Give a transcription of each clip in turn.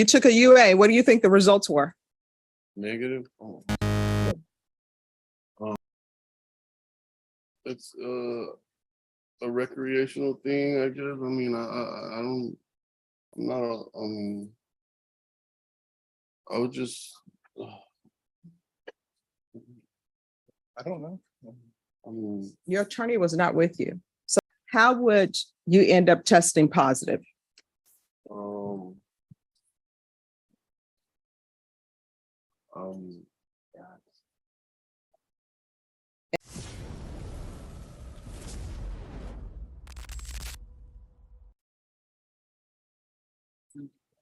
You took a UA. What do you think the results were? Negative. Oh. It's a recreational thing, I guess. I mean, I don't. I'm not. I would just. I don't know. I mean, Your attorney was not with you. So how would you end up testing positive?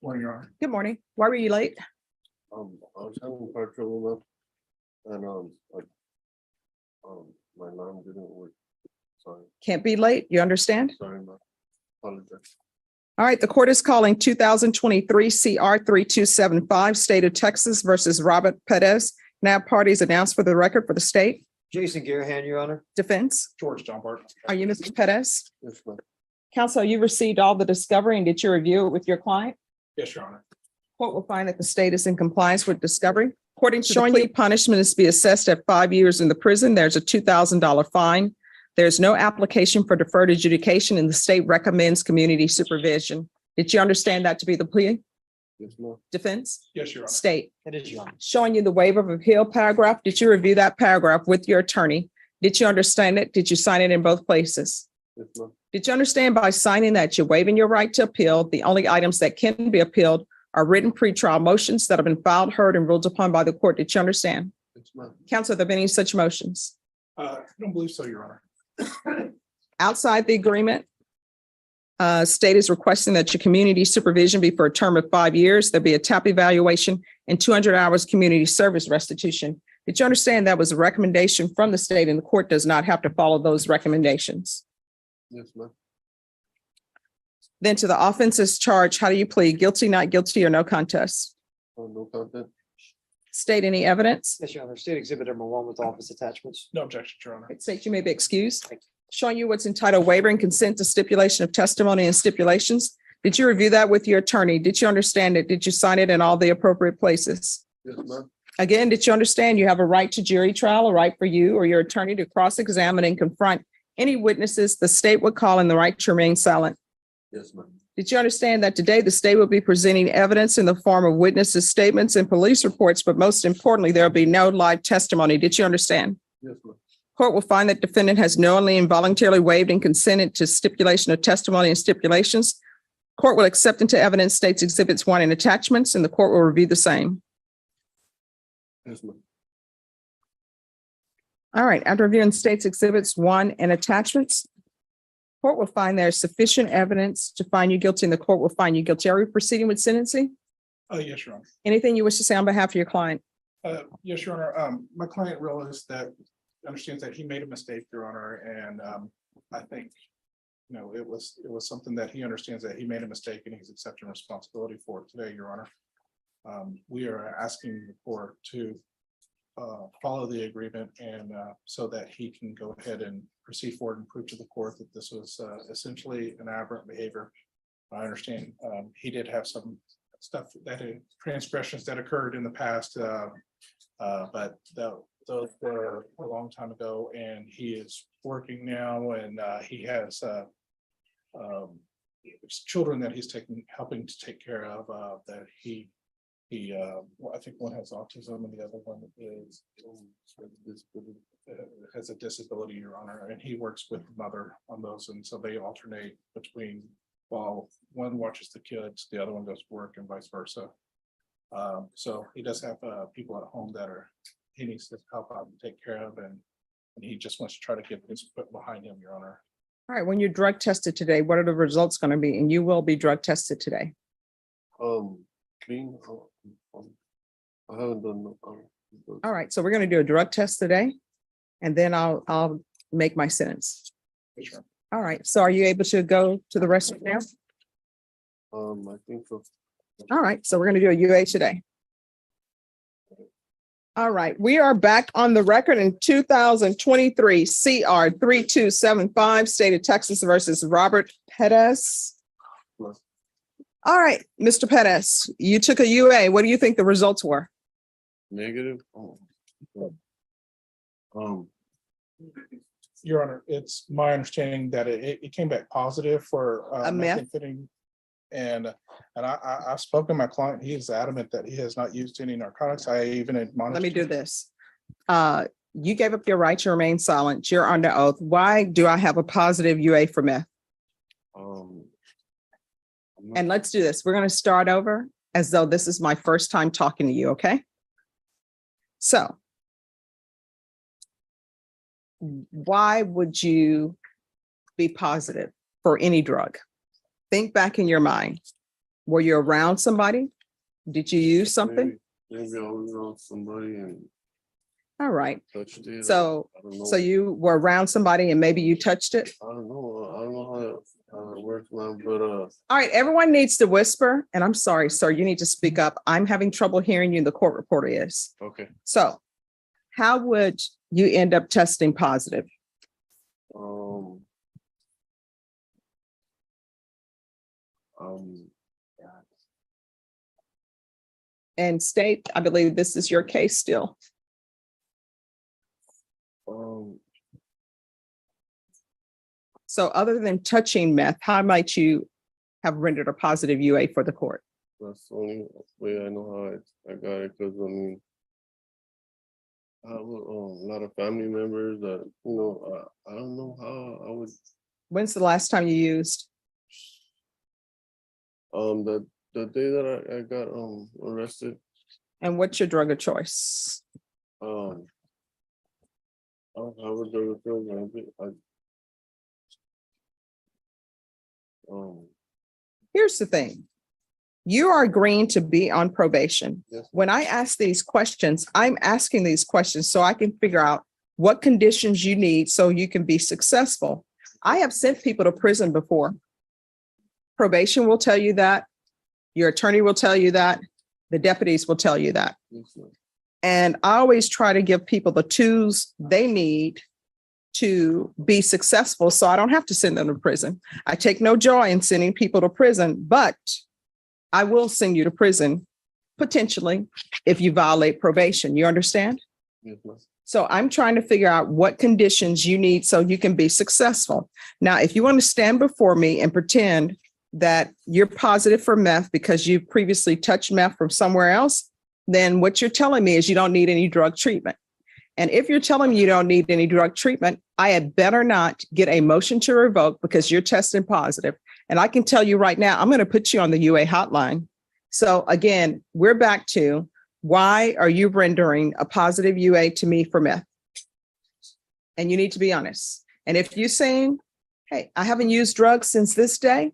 Morning, Your Honor. Good morning. Why were you late? I was having car trouble now, and my alarm didn't work. Sorry, Can't be late. You understand? sorry, ma. Apologize. All right. The court is calling 2023 CR 3275, State of Texas versus Robert Perez. Now parties announced for the record for the state. Jason Garahan, Your Honor. Defense. George John Bart. Are you Mr. Perez? Yes, ma'am. Counsel, you received all the discovery and did you review it with your client? Yes, Your Honor. Court will find that the state is in compliance with discovery. According to the plea, punishment is to be assessed at 5 years in the prison. There's a $2,000 fine. There's no application for deferred adjudication and the state recommends community supervision. Did you understand that to be the plea? Yes, ma'am. Defense? Yes, Your Honor. State. It is, Your Honor. Showing you the waiver of appeal paragraph. Did you review that paragraph with your attorney? Did you understand it? Did you sign it in both places? Yes, ma'am. Did you understand by signing that you're waiving your right to appeal? The only items that can be appealed are written pretrial motions that have been filed, heard, and ruled upon by the court. Did you understand? Yes, ma'am. Counsel, have there been any such motions? I don't believe so, Your Honor. Outside the agreement, state is requesting that your community supervision be for a term of 5 years. There'll be a TAP evaluation and 200 hours community service restitution. Did you understand that was a recommendation from the state and the court does not have to follow those recommendations? Yes, ma'am. Then to the offenses charged, how do you plead? Guilty, not guilty, or no contest? No content. State any evidence? Yes, Your Honor. State Exhibit number 1 with office attachments. No objection, Your Honor. State you may be excused. Thank you. Showing you what's entitled waiver and consent to stipulation of testimony and stipulations. Did you review that with your attorney? Did you understand it? Did you sign it in all the appropriate places? Yes, ma'am. Again, did you understand you have a right to jury trial, a right for you or your attorney to cross-examine and confront any witnesses the state would call and the right to remain silent? Yes, ma'am. Did you understand that today the state will be presenting evidence in the form of witnesses' statements and police reports, but most importantly, there will be no live testimony? Did you understand? Yes, ma'am. Court will find that defendant has knowingly and voluntarily waived and consented to stipulation of testimony and stipulations. Court will accept into evidence states exhibits 1 and attachments, and the court will review the same. Yes, ma'am. All right, after reviewing states exhibits 1 and attachments, court will find there's sufficient evidence to find you guilty and the court will find you guilty. Are we proceeding with sentencing? Yes, Your Honor. Anything you wish to say on behalf of your client? Yes, Your Honor. My client realized that, understands that he made a mistake, Your Honor, and I think, you know, it was something that he understands that he made a mistake and he's accepting responsibility for it today, Your Honor. We are asking the court to follow the agreement and so that he can go ahead and proceed forward and prove to the court that this was essentially an aberrant behavior. I understand he did have some stuff that transgressions that occurred in the past, but those were a long time ago, and he is working now, and he has children that he's helping to take care of. That he well, I think one has autism and the other one has a disability, Your Honor, and he works with the mother on those, and so they alternate between, while one watches the kids, the other one goes to work and vice versa. So he does have people at home that he needs to help out and take care of, and he just wants to try to get his foot behind him, Your Honor. All right, when you're drug tested today, what are the results going to be? And you will be drug tested today. Clean. I haven't done no. All right, so we're going to do a drug test today, and then I'll make my sentence. Sure. All right, so are you able to go to the restroom now? I think so. All right, so we're going to do a UA today. All right, we are back on the record in 2023 CR 3275, State of Texas versus Robert Perez. All right, Mr. Pettis, you took a UA. What do you think the results were? Negative. Your Honor, it's my understanding that it came back positive for A meth? methamphetamine. And I've spoken to my client. He is adamant that he has not used any narcotics. I even admonished. Let me do him. this. You gave up your right to remain silent. You're under oath. Why do I have a positive UA for meth? I'm not- And let's do this. We're going to start over as though this is my first time talking to you, okay? So why would you be positive for any drug? Think back in your mind. Were you around somebody? Did you use something? Maybe I was around somebody and All right. touched it. So, I don't know. so you were around somebody and maybe you touched it? I don't know. I don't know how it works, man. But All right, everyone needs to whisper, and I'm sorry, sir, you need to speak up. I'm having trouble hearing you. The court reporter is. okay. So how would you end up testing positive? Um. And state, I believe this is your case still. Um. So other than touching meth, how might you have rendered a positive UA for the court? That's the only way I know how I got it. Because I mean, I have a lot of family members that I don't know how I would. When's the last time you used? The day that I got arrested. And what's your drug of choice? I don't have a drug of choice. Here's the thing. You are agreeing to be on probation. Yes. When I ask these questions, I'm asking these questions so I can figure out what conditions you need so you can be successful. I have sent people to prison before. Probation will tell you that. Your attorney will tell you that. The deputies will tell you that. Yes, ma'am. And I always try to give people the tools they need to be successful so I don't have to send them to prison. I take no joy in sending people to prison, but I will send you to prison potentially if you violate probation. You understand? Yes, ma'am. So I'm trying to figure out what conditions you need so you can be successful. Now, if you want to stand before me and pretend that you're positive for meth because you previously touched meth from somewhere else, then what you're telling me is you don't need any drug treatment. And if you're telling me you don't need any drug treatment, I had better not get a motion to revoke because you're testing positive. And I can tell you right now, I'm going to put you on the UA hotline. So again, we're back to why are you rendering a positive UA to me for meth? And you need to be honest. And if you're saying, hey, I haven't used drugs since this day,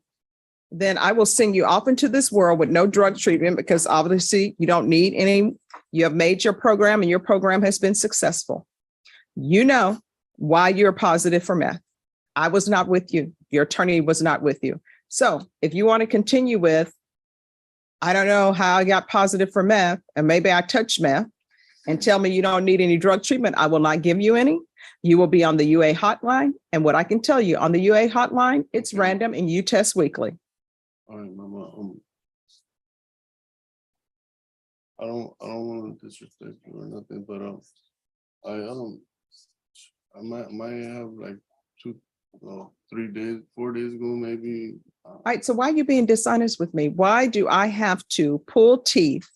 then I will send you off into this world with no drug treatment because obviously you don't need any. You have made your program and your program has been successful. You know why you're positive for meth. I was not with you. Your attorney was not with you. So if you want to continue with, I don't know how I got positive for meth, and maybe I touched meth, and tell me you don't need any drug treatment, I will not give you any. You will be on the UA hotline. And what I can tell you on the UA hotline, it's random and you test weekly. All right, Mama. I don't want to disrespect you or nothing, but I might have like 3 days, 4 days ago, maybe. All right, so why are you being dishonest with me? Why do I have to pull teeth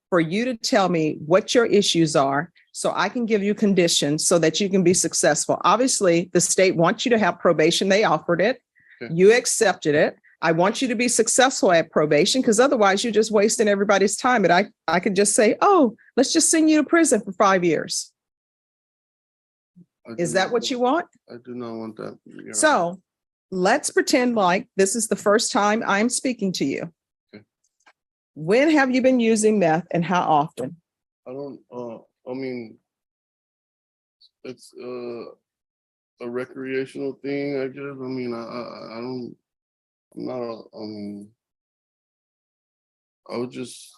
for you to tell me what your issues are so I can give you conditions so that you can be successful? Obviously, the state wants you to have probation. They offered it. Okay. You accepted it. I want you to be successful at probation because otherwise you're just wasting everybody's time. And I could just say, oh, let's just send you to prison for 5 years. Is that what you want? I do not want that. You're So let's pretend like this is the first time I'm speaking to you. Okay. When have you been using meth and how often? I don't. I mean, it's a recreational thing. I guess. I mean, I don't. I'm not. I would just.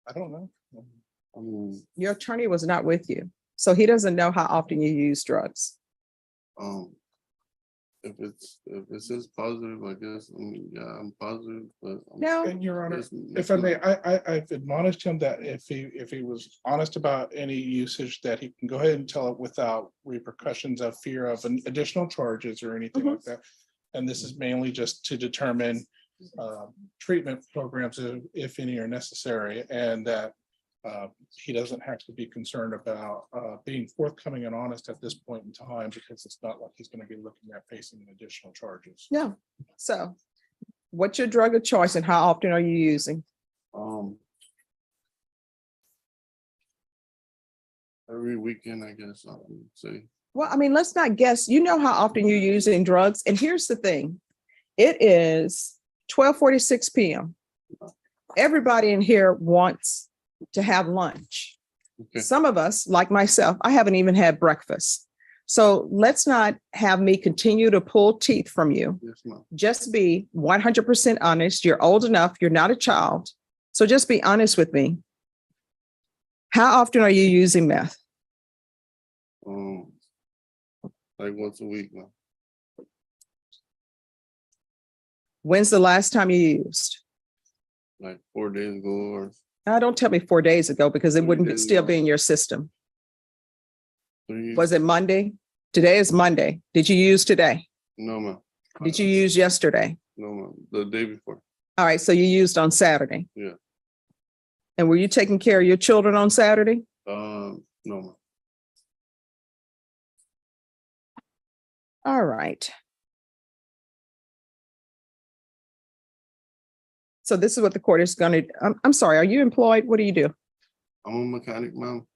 I don't know. I mean, Your attorney was not with you, so he doesn't know how often you use drugs. if it says positive, I guess, I mean, yeah, I'm positive, but. No, And Your Honor, it's- if I may, I've admonished him that if he was honest about any usage, that he can go ahead and tell it without repercussions of fear of additional charges or anything like that. And this is mainly just to determine treatment programs, if any are necessary, and that he doesn't have to be concerned about being forthcoming and honest at this point in time, because it's not like he's going to be looking at facing additional charges. no. So what's your drug of choice and how often are you using? Every weekend, I guess, I would say. Well, I mean, let's not guess. You know how often you're using drugs. And here's the thing. It is 12:46 p.m. Everybody in here wants to have lunch. Okay. Some of us, like myself, I haven't even had breakfast. So let's not have me continue to pull teeth from you. Yes, ma'am. Just be 100% honest. You're old enough. You're not a child. So just be honest with me. How often are you using meth? Like once a week, ma'am. When's the last time you used? Like 4 days ago or Don't tell me 4 days ago because it 3 wouldn't days still ago. be in your system. 3. Was it Monday? Today is Monday. Did you use today? No, ma'am. Did you use yesterday? No, ma'am. The day before. All right, so you used on Saturday. Yeah. And were you taking care of your children on Saturday? No, ma'am. All right. So this is what the court is going to, I'm sorry, are you employed? What do you do? I'm a mechanic, ma'am.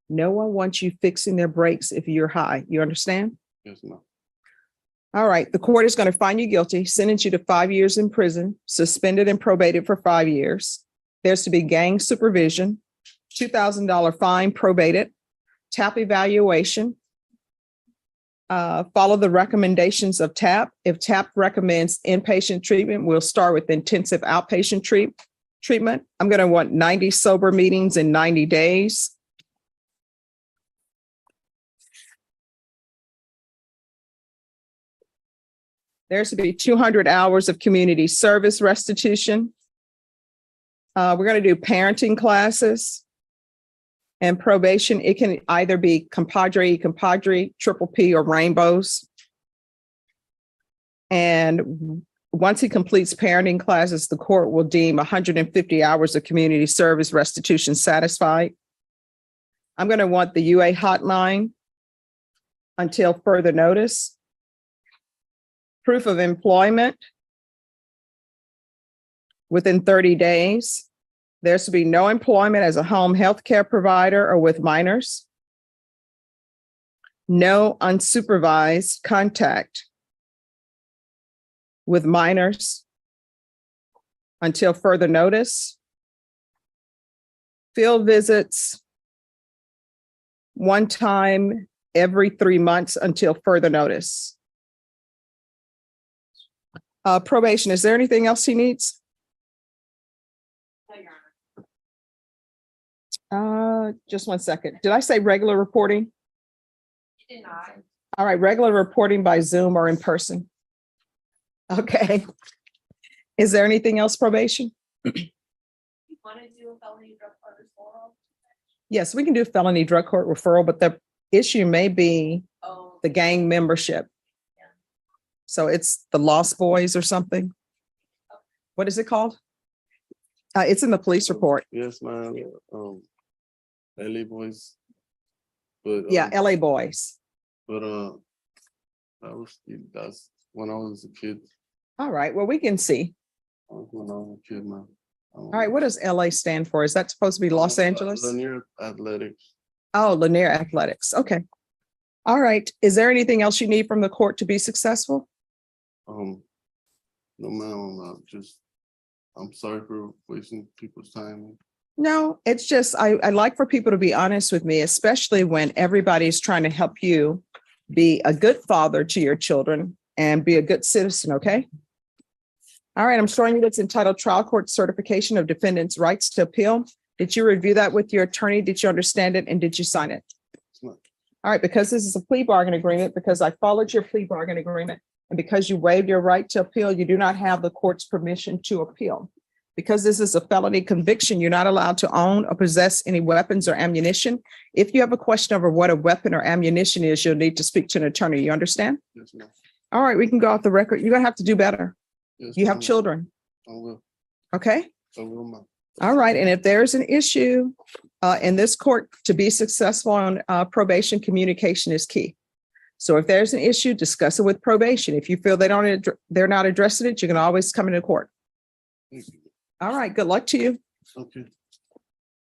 No one wants you fixing their brakes if you're high. You understand? Yes, ma'am. All right, the court is going to find you guilty, sentence you to 5 years in prison, suspended and probated for 5 years. There's to be gang supervision, $2,000 fine, probated, TAP evaluation. Follow the recommendations of TAP. If TAP recommends inpatient treatment, we'll start with intensive outpatient treatment. I'm going to want 90 sober meetings in 90 days. There's to be 200 hours of community service restitution. We're going to do parenting classes and probation. It can either be compadre, triple P, or rainbows. And once he completes parenting classes, the court will deem 150 hours of community service restitution satisfied. I'm going to want the UA hotline until further notice. Proof of employment within 30 days. There's to be no employment as a home health care provider or with minors. No unsupervised contact with minors until further notice. Field visits one time every 3 months until further notice. Probation, is there anything else he needs? Just 1 second. Did I say regular reporting? You did not. All right, regular reporting by Zoom or in person. Okay. Is there anything else, probation? You want to do a felony drug court referral? Yes, we can do felony drug court referral, but the issue may be Oh, the gang membership. Yeah. So it's the Lost Boys or something. What is it called? It's in the police report. Yes, ma'am. LA boys. But Yeah, LA Boys. But that's when I was a kid. All right, well, we can see. When I was a kid, man. All right, what does LA stand for? Is that supposed to be Los Angeles? Lanier Athletics. Oh, Lanier Athletics. Okay. All right. Is there anything else you need from the court to be successful? No, ma'am. I'm sorry for wasting people's time. No, it's just, I like for people to be honest with me, especially when everybody's trying to help you be a good father to your children and be a good citizen, okay? All right, I'm showing you that's entitled Trial Court Certification of Defendant's Rights to Appeal. Did you review that with your attorney? Did you understand it and did you sign it? It's not- All right, because this is a plea bargain agreement, because I followed your plea bargain agreement, and because you waived your right to appeal, you do not have the court's permission to appeal. Because this is a felony conviction, you're not allowed to own or possess any weapons or ammunition. If you have a question over what a weapon or ammunition is, you'll need to speak to an attorney. You understand? Yes, ma'am. All right, we can go off the record. You're gonna have to do better. Yes, You have ma'am. children, I will, okay? I will, ma'am. All right, and if there's an issue in this court, to be successful on probation, communication is key. So if there's an issue, discuss it with probation. If you feel they're not addressing it, you can always come into court. Thank you. All right, good luck to you. Okay.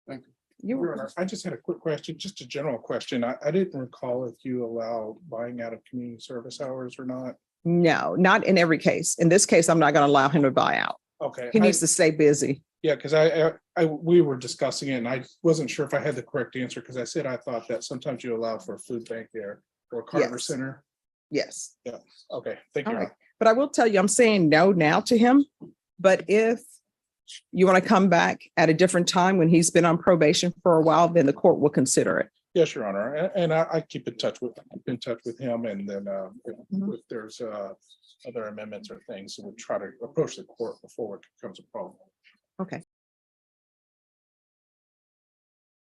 Thank you. You Your Honor, I just had a quick question, just a general question. I didn't recall if you allow buying out of community service hours or not. No, not in every case. In this case, I'm not going to allow him to buy out. Okay. He needs to stay busy. Yeah, because we were discussing it and I wasn't sure if I had the correct answer because I said I thought that sometimes you allow for a food bank there or Carver Yes. Center. Yes. Okay, thank All you. right. But I will tell you, I'm saying no now to him. But if you want to come back at a different time when he's been on probation for a while, then the court will consider it. Yes, Your Honor. And I keep in touch with him and then Mhm. if there's other amendments or things, we'll try to approach the court before it becomes a problem. Okay.